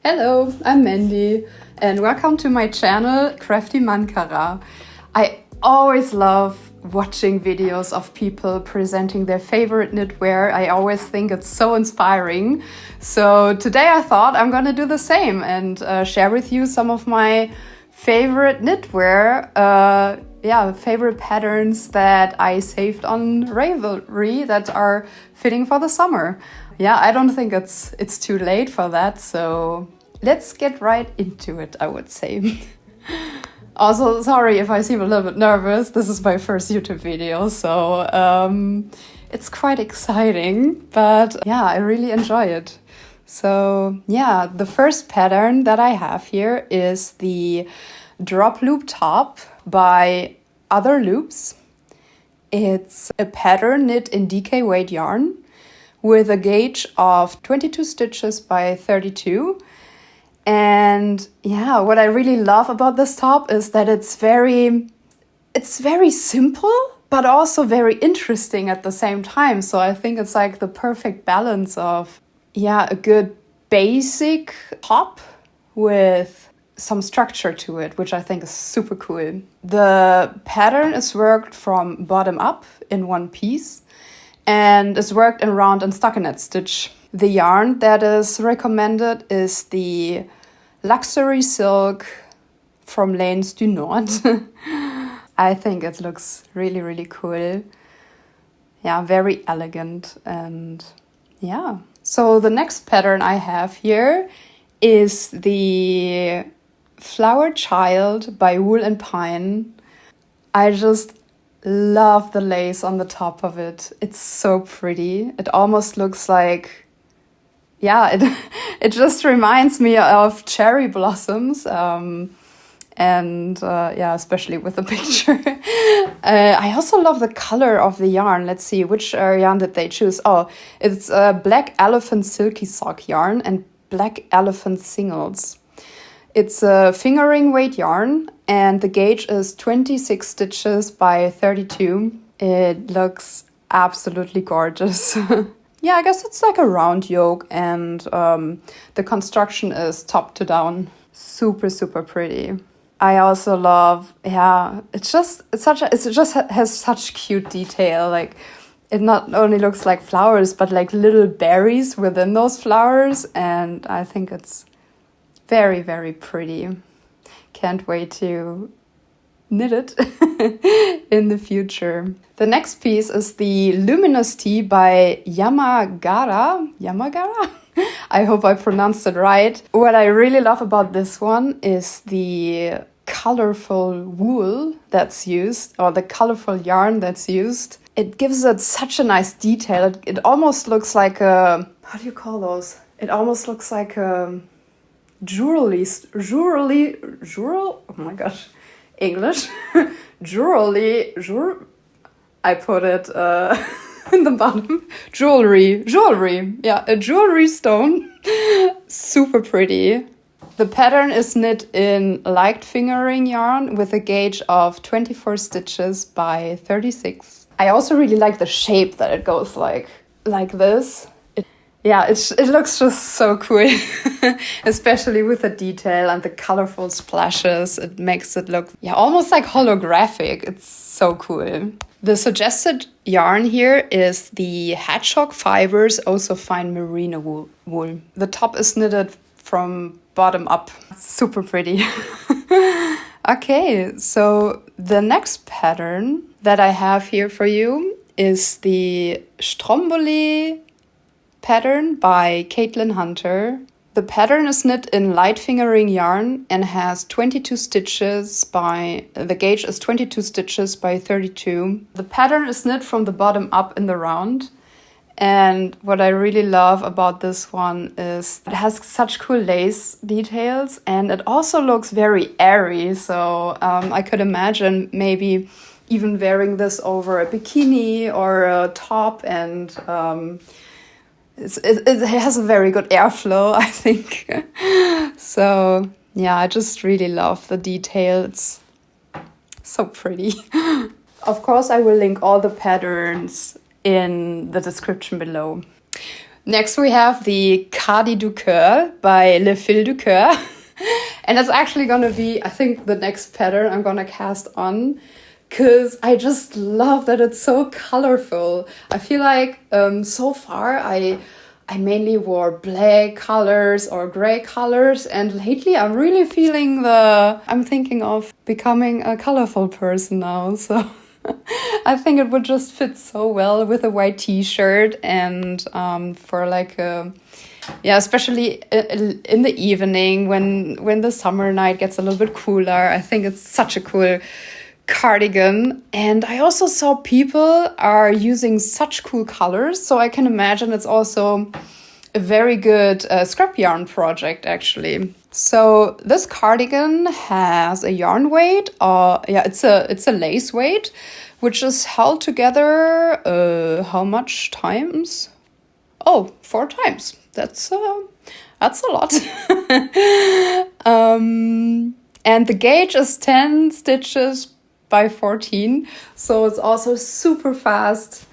Hello, I'm Mandy and welcome to my channel Crafty Mankara. I always love watching videos of people presenting their favorite knitwear. I always think it's so inspiring. So today I thought I'm gonna do the same and share with you some of my favorite knitwear, favorite patterns that I saved on Ravelry that are fitting for the summer. Yeah, I don't think it's too late for that, so let's get right into it, I would say. Also, sorry if I seem a little bit nervous. This is my first YouTube video, so it's quite exciting, but yeah, I really enjoy it. So yeah, the first pattern that I have here is the drop loop top by Other Loops. It's a pattern knit in DK weight yarn with a gauge of 22 stitches by 32. And yeah, what I really love about this top is that it's very simple, but also very interesting at the same time. So I think it's like the perfect balance of, a good basic top with some structure to it, which I think is super cool. The pattern is worked from bottom up in one piece and is worked in round and stockinette stitch. The yarn that is recommended is the luxury silk from Lanes du Nord. I think it looks really, really cool. Yeah, very elegant and yeah. So the next pattern I have here is the Flower Child by Wool and Pine. I just love the lace on the top of it. It's so pretty. It almost looks like, it just reminds me of cherry blossoms. Especially with the picture. I also love the color of the yarn. Let's see, which yarn did they choose? Oh, it's Black Elephant Silky Sock yarn and Black Elephant Singles. It's a fingering weight yarn and the gauge is 26 stitches by 32. It looks absolutely gorgeous. Yeah, I guess it's like a round yoke and the construction is top to down. Super, super pretty. I also love, it just has such cute detail. Like it not only looks like flowers, but like little berries within those flowers. And I think it's very, very pretty. Can't wait to knit it in the future. The next piece is the Luminos Tee by Yamagara. Yamagara? I hope I pronounced it right. What I really love about this one is the colorful wool that's used, or the colorful yarn that's used. It gives it such a nice detail. It almost looks like a, how do you call those? It almost looks like a jewelry, oh my gosh, English. I put it in the bottom. Jewelry, yeah, a jewelry stone. Super pretty. The pattern is knit in light fingering yarn with a gauge of 24 stitches by 36. I also really like the shape that it goes like this. It looks just so cool, especially with the detail and the colorful splashes. It makes it look almost like holographic. It's so cool. The suggested yarn here is the Hedgehog Fibers Also Fine Merino wool. The top is knitted from bottom up. Super pretty. Okay, so the next pattern that I have here for you is the Stromboli pattern by Caitlin Hunter. The pattern is knit in light fingering yarn and has 22 stitches the gauge is 22 stitches by 32. The pattern is knit from the bottom up in the round. And what I really love about this one is it has such cool lace details and it also looks very airy. So I could imagine maybe even wearing this over a bikini or a top, and it has a very good airflow, I think. So yeah, I just really love the detail. It's so pretty. Of course, I will link all the patterns in the description below. Next we have the Cardi du coeur by lesfillesducoeur. And it's actually gonna be, I think, the next pattern I'm gonna cast on, because I just love that it's so colorful. I feel like so far I mainly wore black colors or gray colors, and lately I'm really feeling I'm thinking of becoming a colorful person now, so I think it would just fit so well with a white t-shirt and for like a, yeah, especially in the evening when the summer night gets a little bit cooler. I think it's such a cool cardigan. And I also saw people are using such cool colors, so I can imagine it's also a very good scrap yarn project actually. So this cardigan has a yarn weight, it's a lace weight, which is held together how much times? Oh, 4 times. That's a lot. And the gauge is 10 stitches by 14, so it's also super fast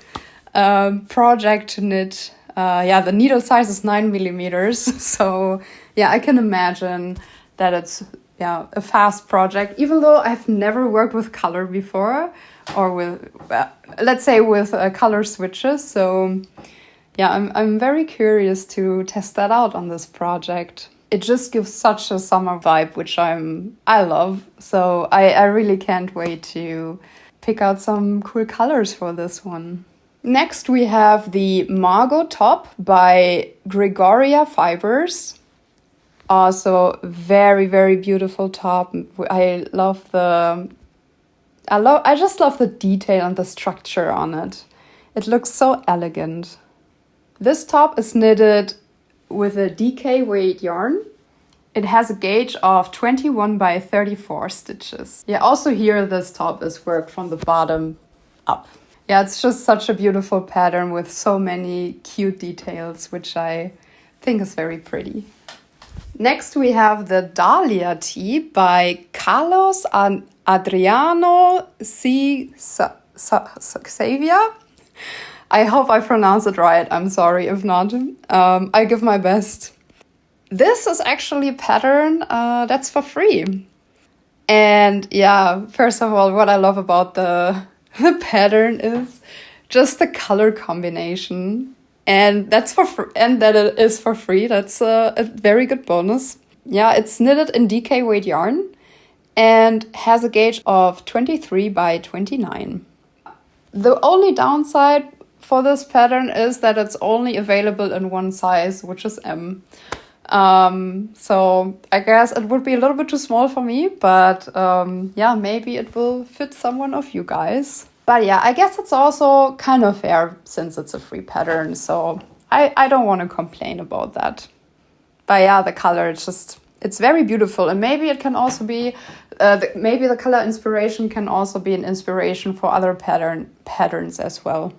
project to knit. The needle size is 9 millimeters, so yeah, I can imagine that it's a fast project, even though I've never worked with color before, or with let's say with color switches. So yeah, I'm very curious to test that out on this project. It just gives such a summer vibe, which I love. So I really can't wait to pick out some cool colors for this one. Next we have the Margaux top by Gregoria Fibers. Also very, very beautiful top. I just love the detail and the structure on it. It looks so elegant. This top is knitted with a DK weight yarn. It has a gauge of 21 by 34 stitches. Yeah, also here this top is worked from the bottom up. Yeah, it's just such a beautiful pattern with so many cute details, which I think is very pretty. Next we have the Dahlia tee by Carlos and Adriano Xavier. I hope I pronounce it right. I'm sorry if not. I give my best. This is actually a pattern that's for free. And yeah, first of all, what I love about the pattern is just the color combination. And that's and that it is for free. That's a very good bonus. Yeah, it's knitted in DK weight yarn and has a gauge of 23 by 29. The only downside for this pattern is that it's only available in one size, which is M. So I guess it would be a little bit too small for me, but yeah, maybe it will fit someone of you guys. But yeah, I guess it's also kind of fair since it's a free pattern, so I don't want to complain about that. But yeah, the color, it's very beautiful, and maybe it can also be, maybe the color inspiration can also be an inspiration for other patterns as well.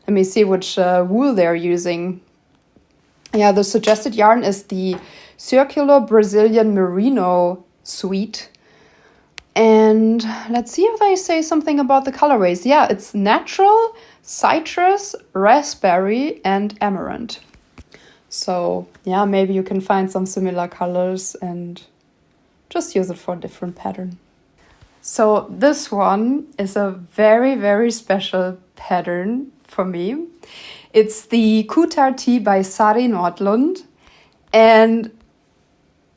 Let me see which wool they're using. Yeah, the suggested yarn is the Circular Brazilian Merino Suite. And let's see if they say something about the colorways. Yeah, it's natural, citrus, raspberry, and amaranth. So yeah, maybe you can find some similar colors and just use it for a different pattern. So this one is a very, very special pattern for me. It's the Kuutar Tee by Sari Nordlund. And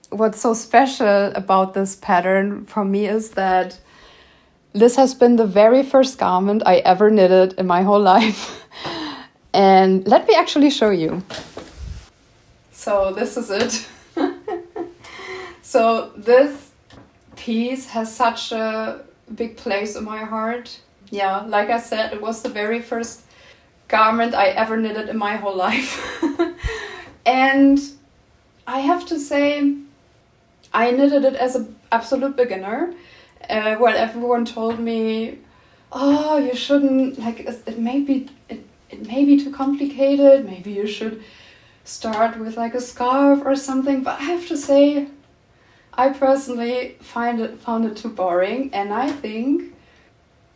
what's so special about this pattern for me is that this has been the very first garment I ever knitted in my whole life. And let me actually show you. So this is it. So this piece has such a big place in my heart. Yeah, like I said, it was the very first garment I ever knitted in my whole life. And I have to say, I knitted it as an absolute beginner. Well, everyone told me, oh, you shouldn't, like, it may be too complicated. Maybe you should start with like a scarf or something. But I have to say, I personally found it too boring. And I think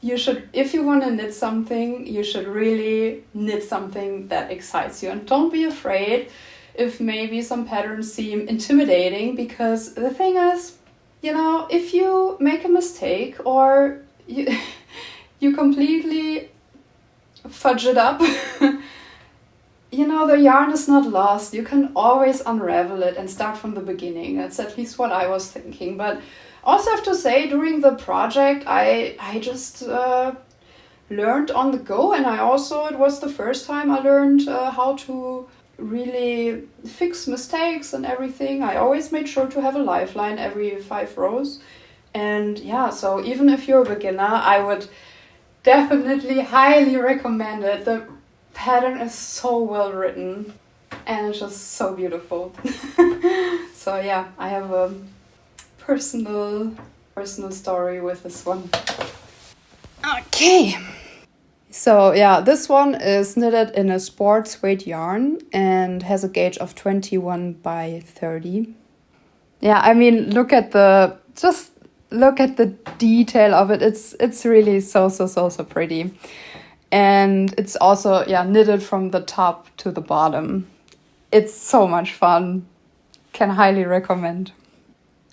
you should, if you want to knit something, you should really knit something that excites you. And don't be afraid if maybe some patterns seem intimidating, because the thing is, you know, if you make a mistake or you, you completely fudge it up, you know, the yarn is not lost. You can always unravel it and start from the beginning. That's at least what I was thinking. But also have to say, during the project, I just learned on the go, and it was the first time I learned how to really fix mistakes and everything. I always made sure to have a lifeline every 5 rows. And yeah, so even if you're a beginner, I would definitely highly recommend it. The pattern is so well written and it's just so beautiful. So yeah, I have a personal story with this one. Okay. So yeah, this one is knitted in a sports weight yarn and has a gauge of 21 by 30. Yeah, I mean, look at the detail of it. It's really so pretty. And it's also, yeah, knitted from the top to the bottom. It's so much fun. Can highly recommend.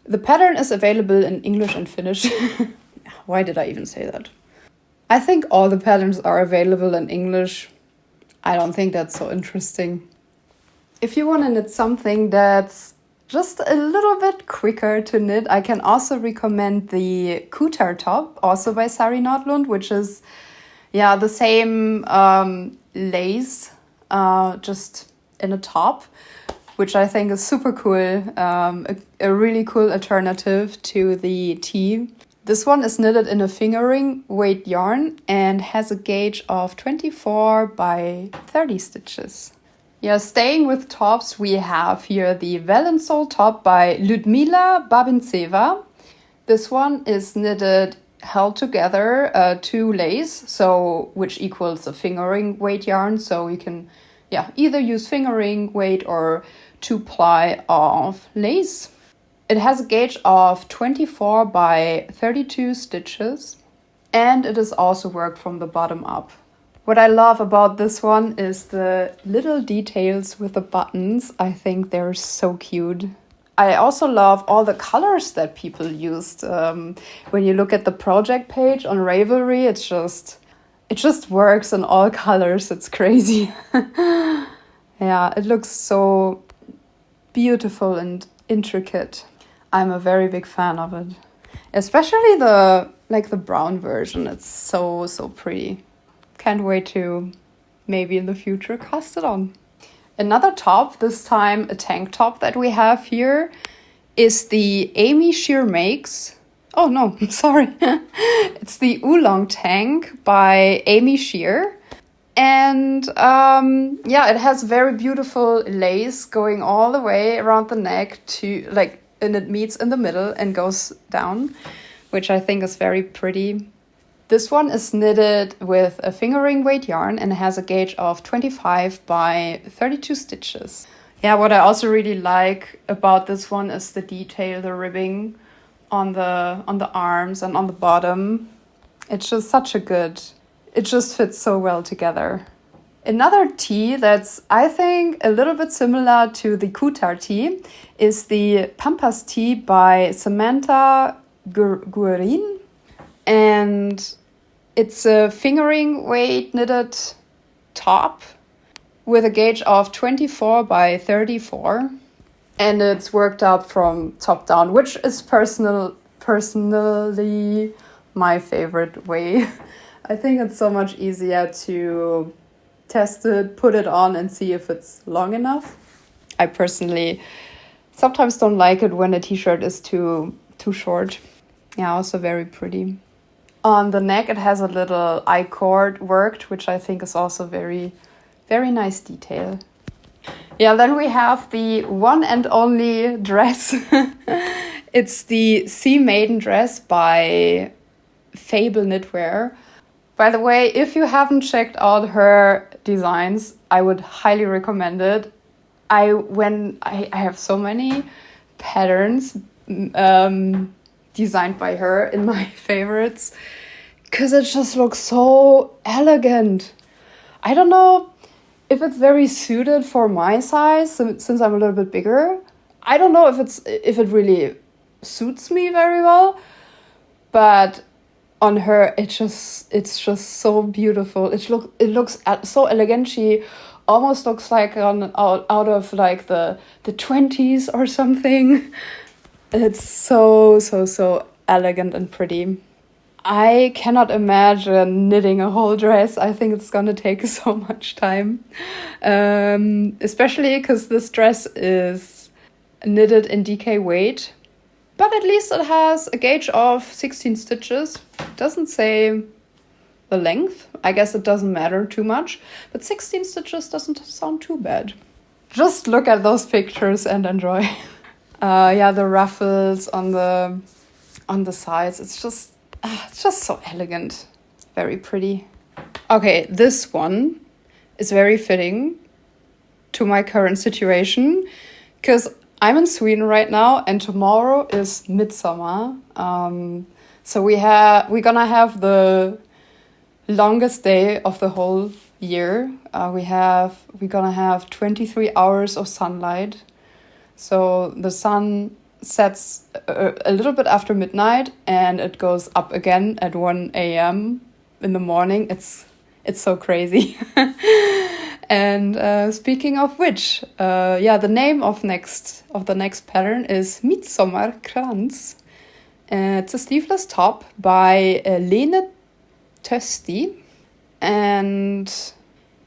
The pattern is available in English and Finnish. Why did I even say that? I think all the patterns are available in English. I don't think that's so interesting. If you want to knit something that's just a little bit quicker to knit, I can also recommend the Kuutar top, also by Sari Nordlund, which is, yeah, the same lace, just in a top, which I think is super cool. A really cool alternative to the tee. This one is knitted in a fingering weight yarn and has a gauge of 24 by 30 stitches. Yeah, staying with tops, we have here the Valensole top by Liudmyla Babintseva. This one is knitted held together to lace, so which equals a fingering weight yarn. So you can, yeah, either use fingering weight or 2-ply of lace. It has a gauge of 24 by 32 stitches, and it is also worked from the bottom up. What I love about this one is the little details with the buttons. I think they're so cute. I also love all the colors that people used. When you look at the project page on Ravelry, it just works in all colors. It's crazy. Yeah, it looks so beautiful and intricate. I'm a very big fan of it. Especially the brown version. It's so pretty. Can't wait to maybe in the future cast it on. Another top, this time a tank top that we have here, is the Aimee Sheer Makes. Oh no, sorry. It's the Oolong tank by Aimee Sheer. And yeah, it has very beautiful lace going all the way around the neck and it meets in the middle and goes down, which I think is very pretty. This one is knitted with a fingering weight yarn and has a gauge of 25 by 32 stitches. Yeah, what I also really like about this one is the detail, the ribbing on the arms and on the bottom. It's just it just fits so well together. Another tee that's, I think, a little bit similar to the Kuutar Tee is the Pampas tee by Samantha Guerin. And it's a fingering weight knitted top with a gauge of 24 by 34. And it's worked up from top down, which is personally my favorite way. I think it's so much easier to test it, put it on and see if it's long enough. I personally sometimes don't like it when a t-shirt is too short. Yeah, also very pretty. On the neck it has a little I-cord worked, which I think is also very, very nice detail. Yeah, then we have the one and only dress. It's the Sea Maiden dress by Fabel Knitwear. By the way, if you haven't checked out her designs, I would highly recommend it. I have so many patterns designed by her in my favorites. because it just looks so elegant. I don't know if it's very suited for my size since I'm a little bit bigger. I don't know if it really suits me very well, but on her it's just so beautiful. It looks so elegant. She almost looks like out of like the 20s or something. It's so elegant and pretty. I cannot imagine knitting a whole dress. I think it's gonna take so much time, especially because this dress is knitted in DK weight, but at least it has a gauge of 16 stitches. It doesn't say the length. I guess it doesn't matter too much, but 16 stitches doesn't sound too bad. Just look at those pictures and enjoy. Yeah, the ruffles on the sides. It's just so elegant. Very pretty. Okay, this one is very fitting to my current situation because I'm in Sweden right now and tomorrow is midsummer. So we're gonna have the longest day of the whole year. We're gonna have 23 hours of sunlight. So the sun sets a little bit after midnight and it goes up again at 1 a.m. in the morning. It's so crazy. And speaking of which, the name of the next pattern is Midsommarkrans. It's a sleeveless top by Lene Tösti, and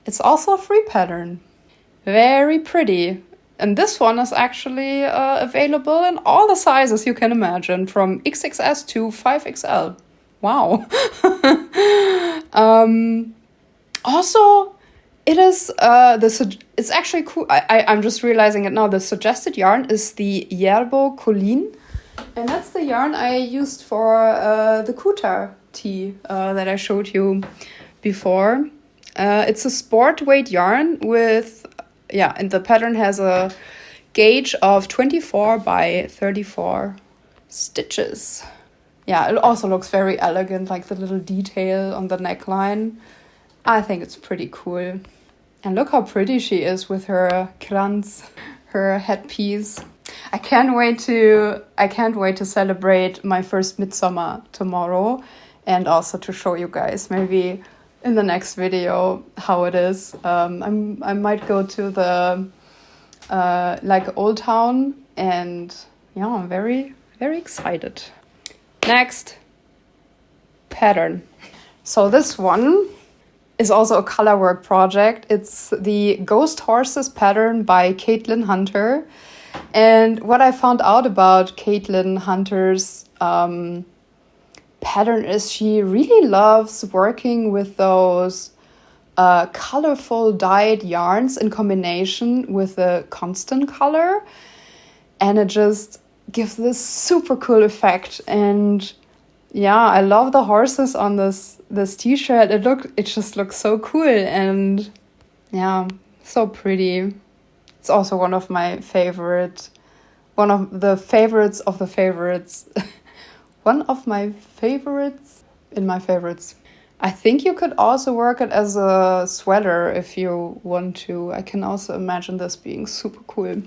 it's also a free pattern. Very pretty. And this one is actually available in all the sizes you can imagine, from XXS to 5XL. Wow. Also, it is it's actually cool. I'm just realizing it now. The suggested yarn is the Yerbo Colleen, and that's the yarn I used for the Kuutar Tee that I showed you before. It's a sport weight yarn with, and the pattern has a gauge of 24 by 34 stitches. Yeah, it also looks very elegant, like the little detail on the neckline. I think it's pretty cool. And look how pretty she is with her krans, her headpiece. I can't wait to celebrate my first midsummer tomorrow, and also to show you guys maybe in the next video how it is. I might go to the Old Town, and yeah, I'm very, very excited. Next pattern. So this one is also a color work project. It's the Ghost Horses pattern by Caitlin Hunter. And what I found out about Caitlin Hunter's pattern is she really loves working with those colorful dyed yarns in combination with a constant color. And it just gives this super cool effect. And yeah, I love the horses on this t-shirt. It just looks so cool and yeah, so pretty. It's also one of the favorites of the favorites. One of my favorites in my favorites. I think you could also work it as a sweater if you want to. I can also imagine this being super cool.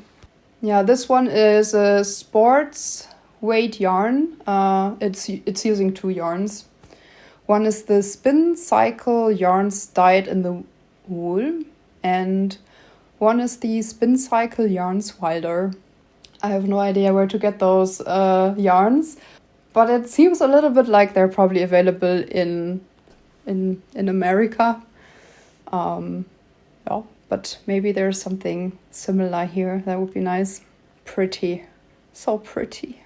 Yeah, this one is a sports weight yarn. It's using two yarns. One is the Spin Cycle yarns dyed in the wool, and one is the Spin Cycle yarns Wilder. I have no idea where to get those yarns, but it seems a little bit like they're probably available in America. But maybe there's something similar here. That would be nice. Pretty, so pretty.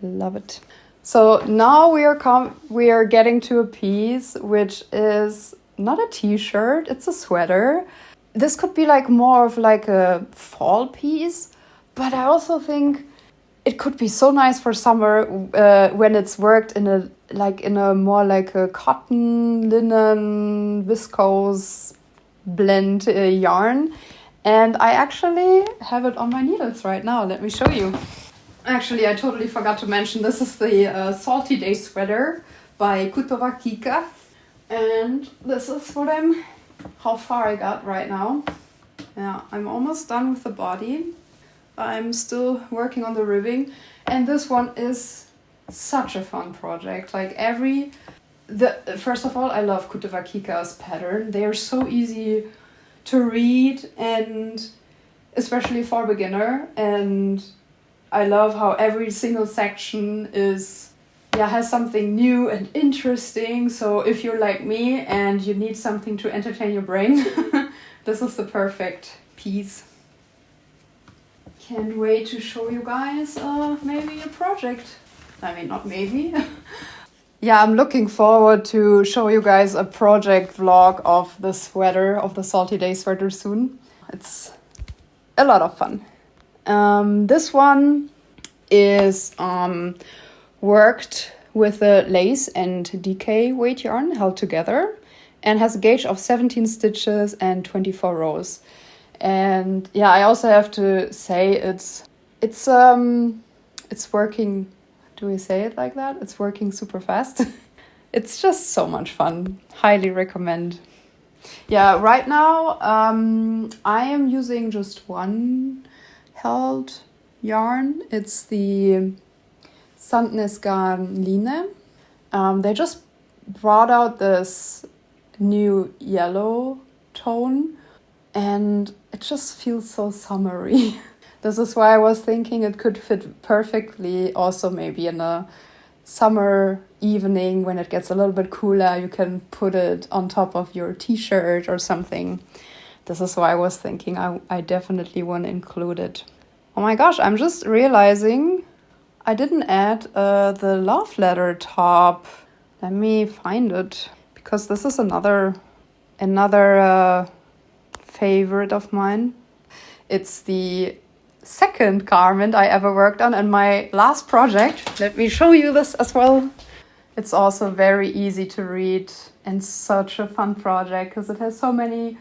Love it. So now we are getting to a piece which is not a t-shirt, it's a sweater. This could be like more of like a fall piece, but I also think it could be so nice for summer when it's worked in a more like a cotton, linen, viscose blend yarn. And I actually have it on my needles right now. Let me show you. Actually, I totally forgot to mention, this is the Salty Day sweater by Kuutar Tee. And this is how far I got right now. Yeah, I'm almost done with the body. I'm still working on the ribbing. And this one is such a fun project. Like first of all, I love Kuutar pattern. They are so easy to read, and especially for beginner. And I love how every single section has something new and interesting. So if you're like me and you need something to entertain your brain, this is the perfect piece. Can't wait to show you guys maybe a project. I mean, not maybe. Yeah, I'm looking forward to show you guys a project vlog of the sweater, of the Salty Day sweater soon. It's a lot of fun. This one is worked with a lace and DK weight yarn held together and has a gauge of 17 stitches and 24 rows. And yeah, I also have to say it's working. Do we say it like that? It's working super fast. It's just so much fun. Highly recommend. Yeah, right now I am using just one held yarn. It's the Sandnesgarn Line. They just brought out this new yellow tone and it just feels so summery. This is why I was thinking it could fit perfectly also maybe in a summer evening when it gets a little bit cooler. You can put it on top of your t-shirt or something. This is why I was thinking I definitely want to include it. Oh my gosh, I'm just realizing I didn't add the love letter top. Let me find it, because this is another favorite of mine. It's the second garment I ever worked on and my last project. Let me show you this as well. It's also very easy to read and such a fun project because it has so many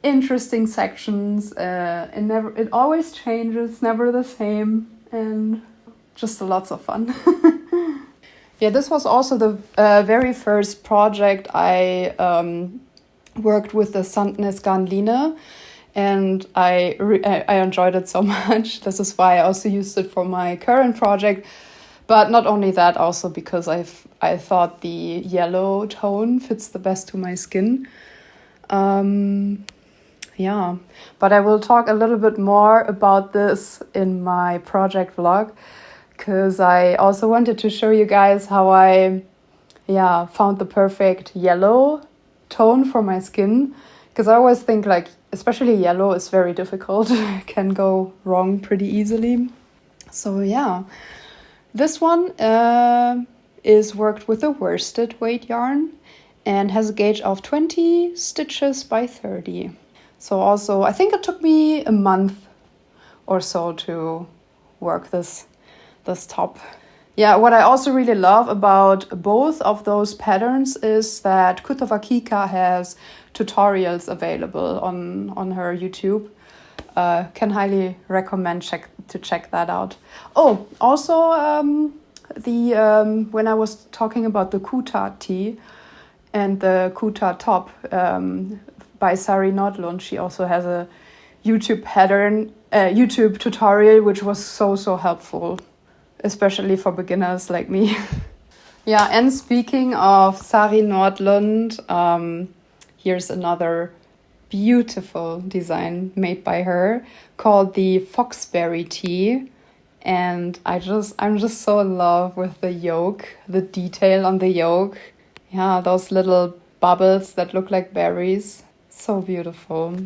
interesting sections. It always changes, never the same, and just lots of fun. Yeah, this was also the very first project I worked with the Sandnesgarn Line. And I enjoyed it so much. This is why I also used it for my current project. But not only that, also because I thought the yellow tone fits the best to my skin. Yeah, but I will talk a little bit more about this in my project vlog, because I also wanted to show you guys how I found the perfect yellow tone for my skin. Because I always think like, especially yellow is very difficult, can go wrong pretty easily. So yeah, this one is worked with a worsted weight yarn and has a gauge of 20 stitches by 30. So also, I think it took me a month or so to work this top. Yeah, what I also really love about both of those patterns is that Kuutar has tutorials available on her YouTube. Can highly recommend to check that out. Oh, also when I was talking about the Kuutar Tee and the Kuutar top by Sari Nordlund, she also has a YouTube tutorial which was so helpful, especially for beginners like me. Yeah, and speaking of Sari Nordlund, here's another beautiful design made by her called the Foxberry Tee. And I'm just so in love with the yoke, the detail on the yoke. Yeah, those little bubbles that look like berries. So beautiful.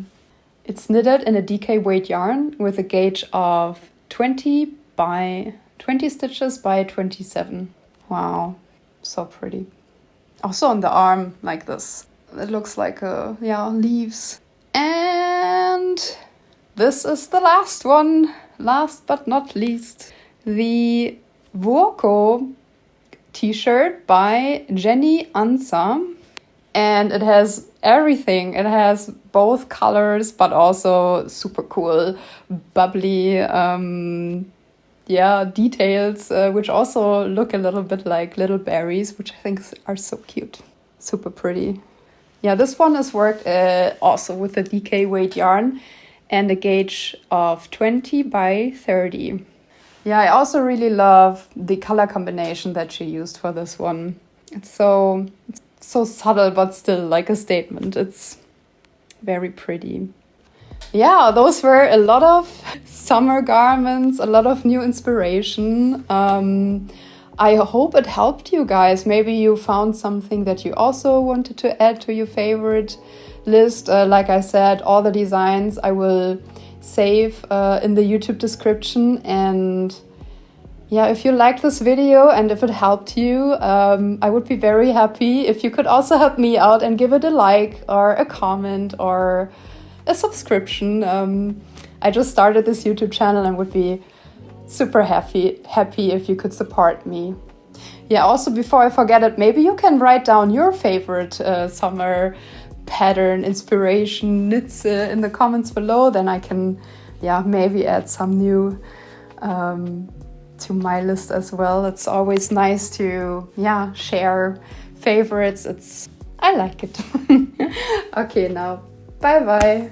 It's knitted in a DK weight yarn with a gauge of 20 stitches by 27. Wow, so pretty. Also on the arm like this. It looks like leaves. And this is the last one, last but not least, the Vuoko t-shirt by Jenny Ansa. And it has everything. It has both colors, but also super cool, bubbly, details, which also look a little bit like little berries, which I think are so cute. super pretty. Yeah, this one is worked also with a DK weight yarn and a gauge of 20 by 30. Yeah, I also really love the color combination that she used for this one. It's so subtle, but still like a statement. It's very pretty. Yeah, those were a lot of summer garments, a lot of new inspiration. I hope it helped you guys. Maybe you found something that you also wanted to add to your favorite list. Like I said, all the designs I will save in the YouTube description. And yeah, if you liked this video and if it helped you, I would be very happy if you could also help me out and give it a like or a comment or a subscription. I just started this YouTube channel and would be super happy if you could support me. Yeah, also before I forget it, maybe you can write down your favorite summer pattern, inspiration, knits in the comments below. Then I can, yeah, maybe add some new to my list as well. It's always nice to, yeah, share favorites. I like it. Okay, now bye bye.